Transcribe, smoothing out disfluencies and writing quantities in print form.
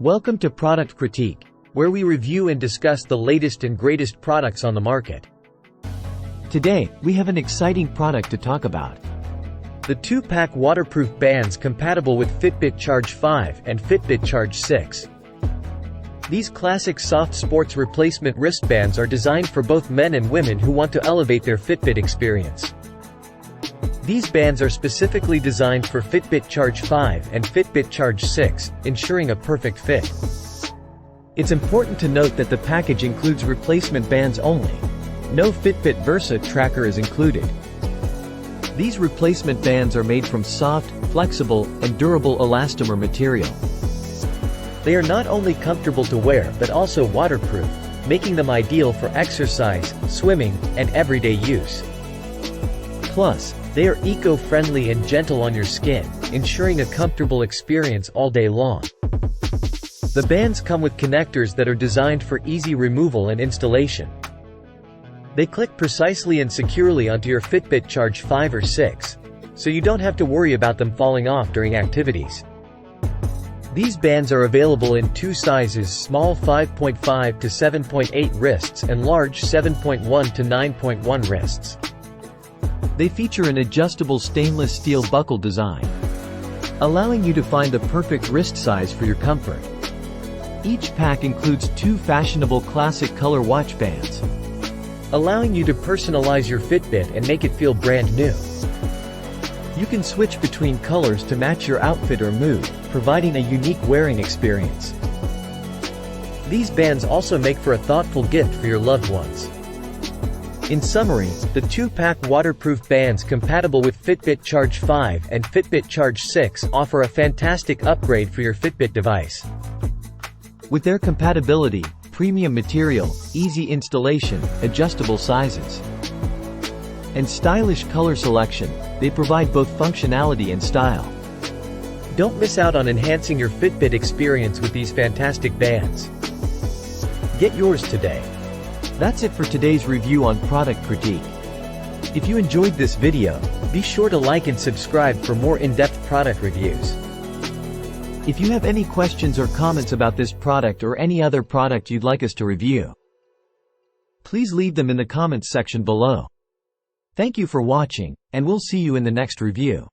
Welcome to Product Critique, where we review and discuss the latest and greatest products on the market. Today, we have an exciting product to talk about. The 2-pack waterproof bands compatible with Fitbit Charge 5 and Fitbit Charge 6. These classic soft sports replacement wristbands are designed for both men and women who want to elevate their Fitbit experience. These bands are specifically designed for Fitbit Charge 5 and Fitbit Charge 6, ensuring a perfect fit. It's important to note that the package includes replacement bands only. No Fitbit Versa tracker is included. These replacement bands are made from soft, flexible, and durable elastomer material. They are not only comfortable to wear but also waterproof, making them ideal for exercise, swimming, and everyday use. Plus, they are eco-friendly and gentle on your skin, ensuring a comfortable experience all day long. The bands come with connectors that are designed for easy removal and installation. They click precisely and securely onto your Fitbit Charge 5 or 6, so you don't have to worry about them falling off during activities. These bands are available in two sizes: small 5.5 to 7.8 wrists and large 7.1 to 9.1 wrists. They feature an adjustable stainless steel buckle design, allowing you to find the perfect wrist size for your comfort. Each pack includes two fashionable classic color watch bands, allowing you to personalize your Fitbit and make it feel brand new. You can switch between colors to match your outfit or mood, providing a unique wearing experience. These bands also make for a thoughtful gift for your loved ones. In summary, the 2-pack waterproof bands compatible with Fitbit Charge 5 and Fitbit Charge 6 offer a fantastic upgrade for your Fitbit device. With their compatibility, premium material, easy installation, adjustable sizes, and stylish color selection, they provide both functionality and style. Don't miss out on enhancing your Fitbit experience with these fantastic bands. Get yours today. That's it for today's review on Product Critique. If you enjoyed this video, be sure to like and subscribe for more in-depth product reviews. If you have any questions or comments about this product or any other product you'd like us to review, please leave them in the comments section below. Thank you for watching, and we'll see you in the next review.